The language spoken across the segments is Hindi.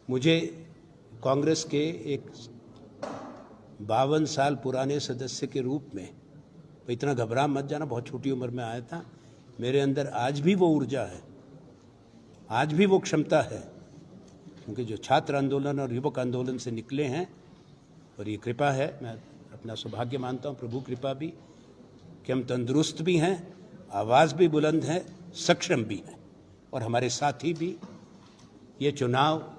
मुझे कांग्रेस के एक 52 साल पुराने सदस्य के रूप में, इतना घबरा मत जाना, बहुत छोटी उम्र में आया था, मेरे अंदर आज भी वो ऊर्जा है, आज भी वो क्षमता है, क्योंकि जो छात्र आंदोलन और युवक आंदोलन से निकले हैं, और ये कृपा है, मैं अपना सौभाग्य मानता हूँ, प्रभु कृपा भी, कि हम तंदुरुस्त भी हैं, आवाज़ भी बुलंद है, सक्षम भी हैं, और हमारे साथी भी। ये चुनाव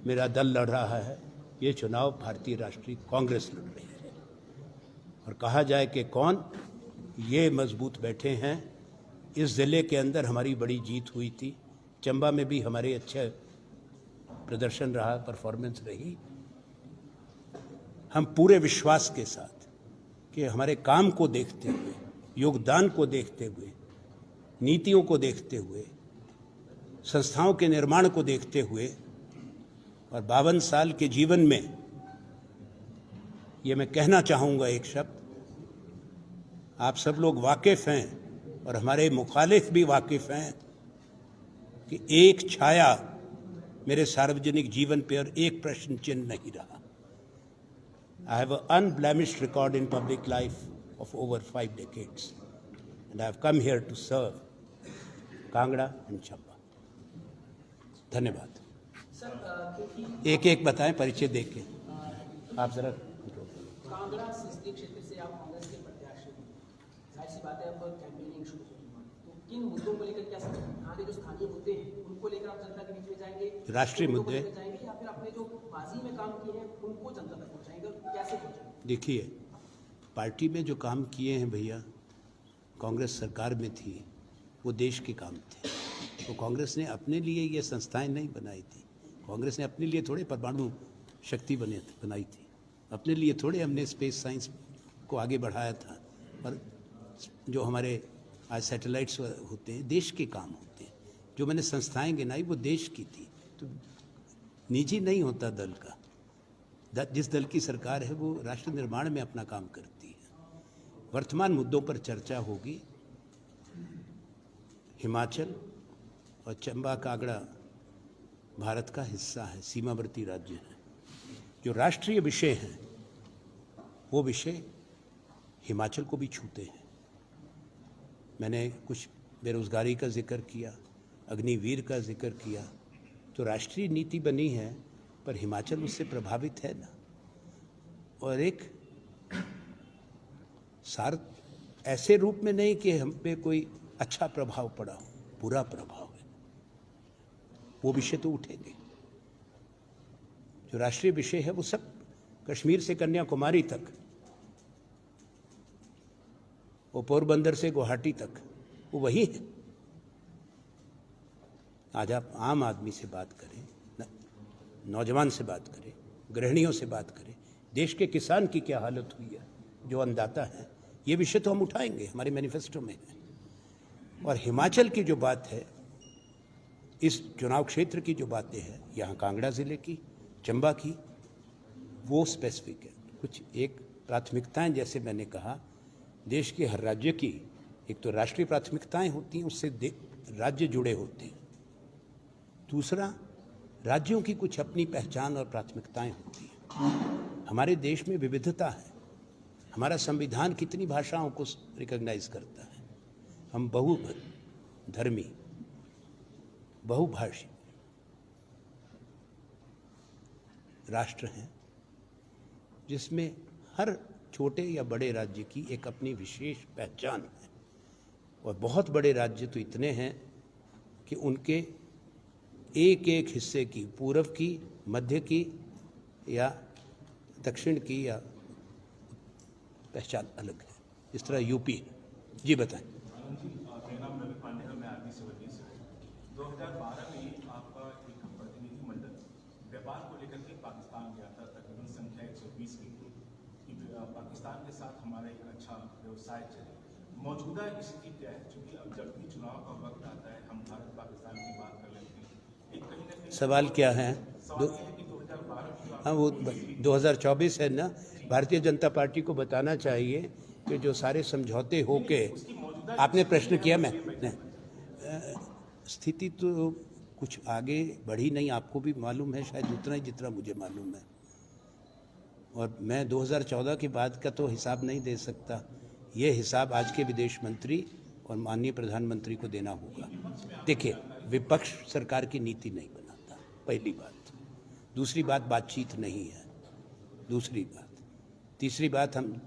मेरा दल लड़ रहा है, ये चुनाव भारतीय राष्ट्रीय कांग्रेस लड़ रही है। और कहा जाए कि कौन, ये मजबूत बैठे हैं। इस ज़िले के अंदर हमारी बड़ी जीत हुई थी, चंबा में भी हमारे अच्छे प्रदर्शन रहा, परफॉर्मेंस रही। हम पूरे विश्वास के साथ कि हमारे काम को देखते हुए, योगदान को देखते हुए, नीतियों को देखते हुए, संस्थाओं के निर्माण को देखते हुए, और 52 साल के जीवन में ये मैं कहना चाहूँगा एक शब्द, आप सब लोग वाकिफ़ हैं और हमारे मुखालिफ भी वाकिफ़ हैं कि एक छाया मेरे सार्वजनिक जीवन पे और एक प्रश्न चिन्ह नहीं रहा। I have an unblemished record in public life of over 5 decades, and I have come here to serve Kangra and Chamba. धन्यवाद। एक एक बताएं परिचय देके। आप जरा कांगड़ा संसदीय क्षेत्र से आप कांग्रेस के प्रत्याशी हैं, जाहिर सी बात है अब कैंपेनिंग शुरू होगी, तो किन मुद्दों को लेकर क्या यहाँ के जो स्थानीय मुद्दे हैं उनको लेकर आप जनता के बीच में जाएंगे, राष्ट्रीय मुद्दे जाएंगे, या फिर अपने जो बाजी में काम किए हैं उनको जनता तक पहुँचाएंगे, कैसे पहुँचाएंगे? देखिए, पार्टी में जो काम किए हैं भैया, कांग्रेस सरकार में थी, वो देश के काम थे। तो कांग्रेस ने अपने लिए ये संस्थाएं नहीं बनाई थी, कांग्रेस ने अपने लिए थोड़े परमाणु शक्ति बनाई थी, अपने लिए थोड़े हमने स्पेस साइंस को आगे बढ़ाया था। और जो हमारे आज सैटेलाइट्स होते हैं, देश के काम होते हैं। जो मैंने संस्थाएं गिनाई वो देश की थी। तो निजी नहीं होता दल का, जिस दल की सरकार है वो राष्ट्र निर्माण में अपना काम करती है। वर्तमान मुद्दों पर चर्चा होगी। हिमाचल और चंबा कांगड़ा भारत का हिस्सा है, सीमावर्ती राज्य है। जो राष्ट्रीय विषय हैं वो विषय हिमाचल को भी छूते हैं। मैंने कुछ बेरोजगारी का जिक्र किया, अग्निवीर का जिक्र किया, तो राष्ट्रीय नीति बनी है, पर हिमाचल उससे प्रभावित है ना। और एक ऐसे रूप में नहीं कि हम पे कोई अच्छा प्रभाव पड़ा हो, बुरा प्रभाव है, वो विषय तो उठेंगे। जो राष्ट्रीय विषय है वो सब, कश्मीर से कन्याकुमारी तक, वो पोरबंदर से गुवाहाटी तक, वो वही है। आज आप आम आदमी से बात करें, नौजवान से बात करें, गृहिणियों से बात करें, देश के किसान की क्या हालत हुई है, जो अन्नदाता है, ये विषय तो हम उठाएंगे, हमारे मैनिफेस्टो में है। और हिमाचल की जो बात है, इस चुनाव क्षेत्र की जो बातें हैं, यहाँ कांगड़ा ज़िले की, चंबा की, वो स्पेसिफिक है। कुछ एक प्राथमिकताएं, जैसे मैंने कहा, देश के हर राज्य की एक तो राष्ट्रीय प्राथमिकताएं होती हैं, उससे राज्य जुड़े होते हैं। दूसरा, राज्यों की कुछ अपनी पहचान और प्राथमिकताएं होती हैं। हमारे देश में विविधता है। हमारा संविधान कितनी भाषाओं को रिकॉग्नाइज करता है। हम बहुधर्मी, बहुभाषी राष्ट्र हैं, जिसमें हर छोटे या बड़े राज्य की एक अपनी विशेष पहचान है। और बहुत बड़े राज्य तो इतने हैं कि उनके एक एक हिस्से की, पूर्व की, मध्य की या दक्षिण की या पहचान अलग है। इस तरह यूपी है। जी बताएं। 2012 में आपका एक प्रतिनिधिमंडल व्यापार को लेकर के पाकिस्तान गया था, तकरीबन संख्या 120 की थी कि पाकिस्तान के साथ हमारा एक अच्छा व्यवसाय चले। मौजूदा स्थिति क्या है? क्योंकि अब जब भी चुनाव का वक्त आता है, हम भारत पाकिस्तान की बात कर लेते हैं। एक कहीं ना कहीं सवाल क्या है? हाँ, वो 2024 है ना। भारतीय जनता पार्टी को बताना चाहिए कि जो सारे समझौते होके आपने प्रश्न किया, मैं स्थिति तो कुछ आगे बढ़ी नहीं, आपको भी मालूम है शायद उतना ही जितना मुझे मालूम है। और मैं 2014 के बाद का तो हिसाब नहीं दे सकता, ये हिसाब आज के विदेश मंत्री और माननीय प्रधानमंत्री को देना होगा। देखिए, विपक्ष सरकार की नीति नहीं बनाता, पहली बात। दूसरी बात, बातचीत नहीं है। दूसरी बात, तीसरी बात, हम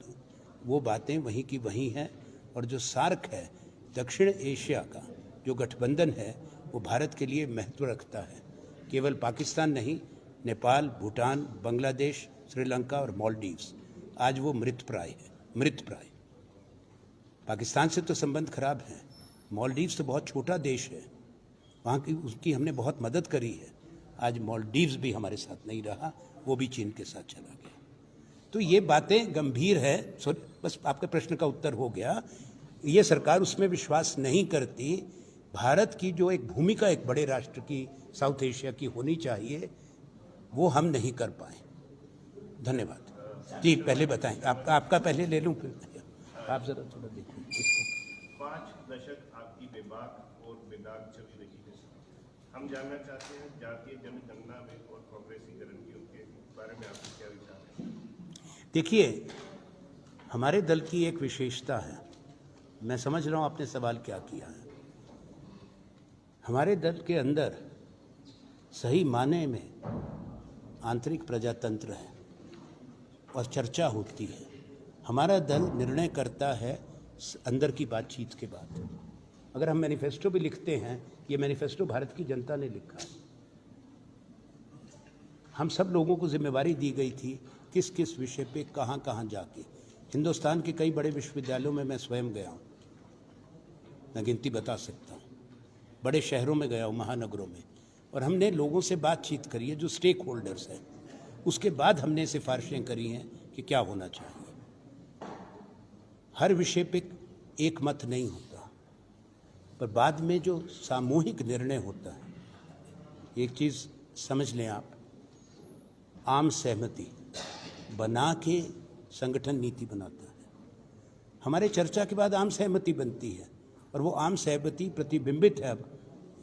वो बातें वहीं की वहीं हैं। और जो सार्क है, दक्षिण एशिया का जो गठबंधन है, वो भारत के लिए महत्व रखता है। केवल पाकिस्तान नहीं, नेपाल, भूटान, बांग्लादेश, श्रीलंका और मालदीव्स, आज वो मृतप्राय है, मृतप्राय। पाकिस्तान से तो संबंध खराब है, मालदीव्स तो बहुत छोटा देश है, वहाँ की उसकी हमने बहुत मदद करी है। आज मालदीव्स भी हमारे साथ नहीं रहा, वो भी चीन के साथ चला गया। तो ये बातें गंभीर है। बस आपके प्रश्न का उत्तर हो गया। ये सरकार उसमें विश्वास नहीं करती। भारत की जो एक भूमिका एक बड़े राष्ट्र की, साउथ एशिया की होनी चाहिए, वो हम नहीं कर पाए। धन्यवाद जी। पहले बताएं, आपका पहले ले लूं, फिर आप जरा थोड़ा देखिए इसको। 5 दशक आपकी बेबाक और बेदाग छवि रही है। हम जानना चाहते हैं जातीय जनगणना में और कांग्रेसीकरण के बारे में आपके क्या विचार है? देखिए, हमारे दल की एक विशेषता है, मैं समझ रहा हूं आपने सवाल क्या किया है। हमारे दल के अंदर सही माने में आंतरिक प्रजातंत्र है और चर्चा होती है। हमारा दल निर्णय करता है अंदर की बातचीत के बाद। अगर हम मैनिफेस्टो भी लिखते हैं, ये मैनिफेस्टो भारत की जनता ने लिखा है। हम सब लोगों को जिम्मेवारी दी गई थी किस किस विषय पे कहाँ कहाँ जाके। हिंदुस्तान के कई बड़े विश्वविद्यालयों में मैं स्वयं गया हूँ, मैं गिनती बता सकता हूँ। बड़े शहरों में गया हूँ, महानगरों में, और हमने लोगों से बातचीत करी है जो स्टेक होल्डर्स हैं। उसके बाद हमने सिफारिशें करी हैं कि क्या होना चाहिए। हर विषय पे एक मत नहीं होता, पर बाद में जो सामूहिक निर्णय होता है, एक चीज़ समझ लें आप, आम सहमति बना के संगठन नीति बनाता है। हमारे चर्चा के बाद आम सहमति बनती है, और वो आम सहमति प्रतिबिंबित है अब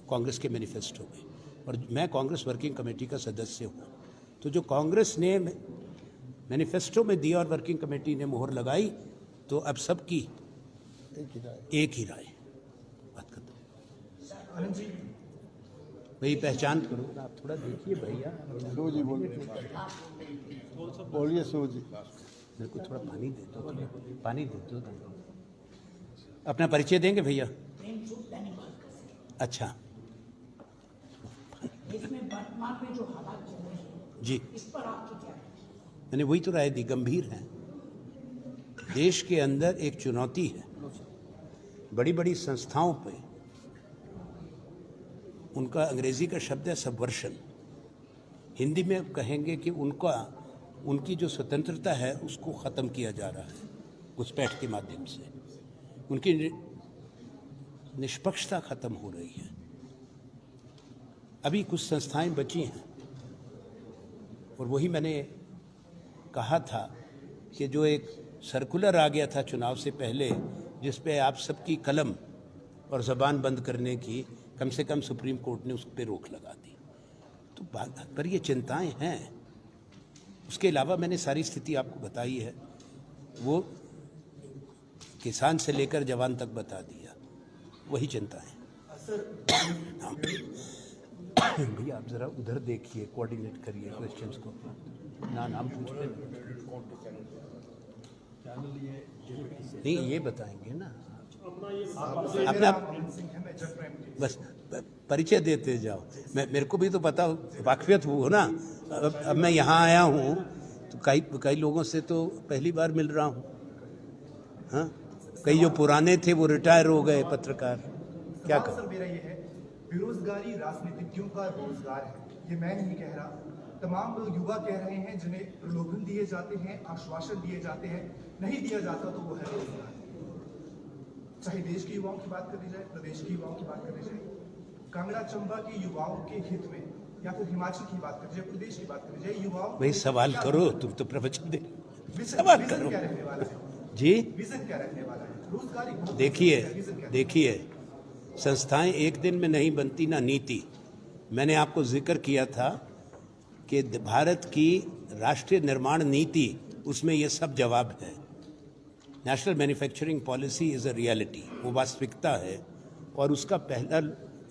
कांग्रेस के मैनिफेस्टो में। और मैं कांग्रेस वर्किंग कमेटी का सदस्य हूँ, तो जो कांग्रेस ने मैनिफेस्टो में दिया और वर्किंग कमेटी ने मोहर लगाई, तो अब सबकी एक ही राय। बात करते भाई, पहचान करो, आप थोड़ा देखिए भैया। जी बोलिए सो जी। मेरे को थोड़ा पानी दे दो, पानी दे दो। अपना परिचय देंगे भैया? अच्छा, इसमें वर्तमान में जो हालात चल रहे हैं जी, इस पर आपकी क्या है? मैंने वही तो राय दी, गंभीर है। देश के अंदर एक चुनौती है, बड़ी बड़ी संस्थाओं पे उनका अंग्रेजी का शब्द है सबवर्शन। हिंदी में कहेंगे कि उनकी जो स्वतंत्रता है उसको ख़त्म किया जा रहा है घुसपैठ के माध्यम से। उनकी निष्पक्षता ख़त्म हो रही है। अभी कुछ संस्थाएं बची हैं, और वही मैंने कहा था कि जो एक सर्कुलर आ गया था चुनाव से पहले, जिस पे आप सबकी कलम और ज़बान बंद करने की कम से कम सुप्रीम कोर्ट ने उस पर रोक लगा दी। तो बात पर ये चिंताएं हैं। उसके अलावा मैंने सारी स्थिति आपको बताई है, वो किसान से लेकर जवान तक बता दिया, वही चिंताएं। हाँ। भैया आप ज़रा उधर देखिए, कोऑर्डिनेट करिए क्वेश्चंस को। नाम पूछ लें, नहीं ये बताएंगे ना अपना, बस परिचय देते जाओ। मेरे को भी तो पता, वाकफियत हो ना। अब मैं यहाँ आया हूँ तो कई लोगों से तो पहली बार मिल रहा हूँ। हाँ, कई जो पुराने थे वो रिटायर हो गए पत्रकार। क्या करूँ? मेरा ये है, बेरोजगारी राजनीतिज्ञों का रोजगार है, ये मैं नहीं कह रहा। तमाम लोग युवा कह रहे हैं, जिन्हें प्रलोभन दिए जाते हैं, आश्वासन दिए जाते हैं, नहीं दिया जाता तो वो है रोजगार। चाहे देश के युवाओं की बात करी जाए, प्रदेश के युवाओं की बात करी जाए, कांगड़ा चंबा के युवाओं के हित में, या फिर हिमाचल की बात करी जाए, प्रदेश की बात करी जाए, युवाओं भाई सवाल करो, तुम तो प्रवचन दे, सवाल करो क्या रहने वाला है जी। विजन क्या रहने वाला है? रोजगारी देखिए, संस्थाएं एक दिन में नहीं बनती, ना नीति। मैंने आपको जिक्र किया था कि भारत की राष्ट्रीय निर्माण नीति, उसमें ये सब जवाब है। National manufacturing policy is a reality, वो वास्तविकता है। और उसका पहला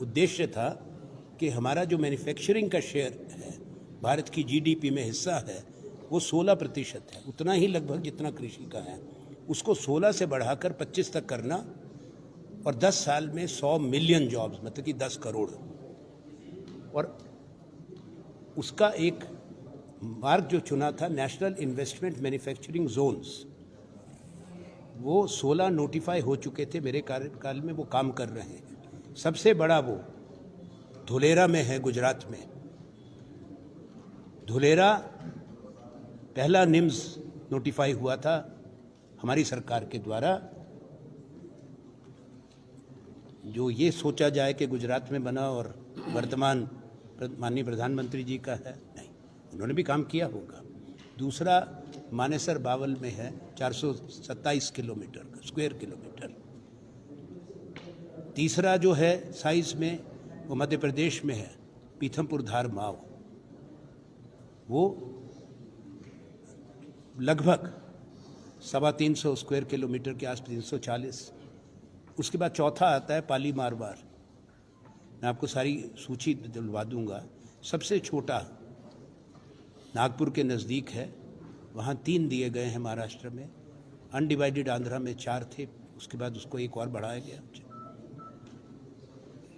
उद्देश्य था कि हमारा जो मैन्युफैक्चरिंग का शेयर है, भारत की जीडीपी में हिस्सा है, वो 16% है, उतना ही लगभग जितना कृषि का है। उसको 16 से बढ़ाकर 25 तक करना और 10 साल में 100 मिलियन जॉब्स, मतलब कि 10 करोड़। और उसका एक मार्ग जो चुना था, नेशनल इन्वेस्टमेंट मैन्युफैक्चरिंग जोन्स, वो 16 नोटिफाई हो चुके थे मेरे कार्यकाल में, वो काम कर रहे हैं। सबसे बड़ा वो धुलेरा में है, गुजरात में। धुलेरा पहला निम्स नोटिफाई हुआ था हमारी सरकार के द्वारा। जो ये सोचा जाए कि गुजरात में बना और वर्तमान माननीय प्रधानमंत्री जी का है, नहीं, उन्होंने भी काम किया होगा। दूसरा मानेसर बावल में है, 427 किलोमीटर का स्क्वायर किलोमीटर। तीसरा जो है साइज में, वो मध्य प्रदेश में है, पीथमपुर धार माव, वो लगभग 325 स्क्वायर किलोमीटर के आस 340। उसके बाद चौथा आता है पाली मारवाड़, मैं आपको सारी सूची दिलवा दूंगा। सबसे छोटा नागपुर के नज़दीक है, वहाँ 3 दिए गए हैं महाराष्ट्र में। अनडिवाइडेड आंध्रा में 4 थे, उसके बाद उसको एक और बढ़ाया गया।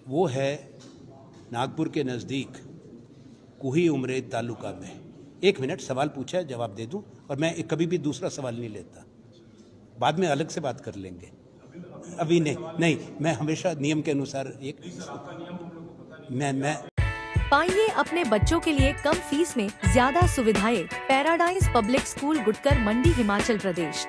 वो है नागपुर के नज़दीक कुही उमरेद तालुका में। 1 मिनट, सवाल पूछा है, जवाब दे दूं, और मैं कभी भी दूसरा सवाल नहीं लेता, बाद में अलग से बात कर लेंगे, अभी नहीं, मैं हमेशा नियम के अनुसार मैं पाइए अपने बच्चों के लिए कम फीस में ज्यादा सुविधाएं। पैराडाइज पब्लिक स्कूल, गुटकर मंडी, हिमाचल प्रदेश।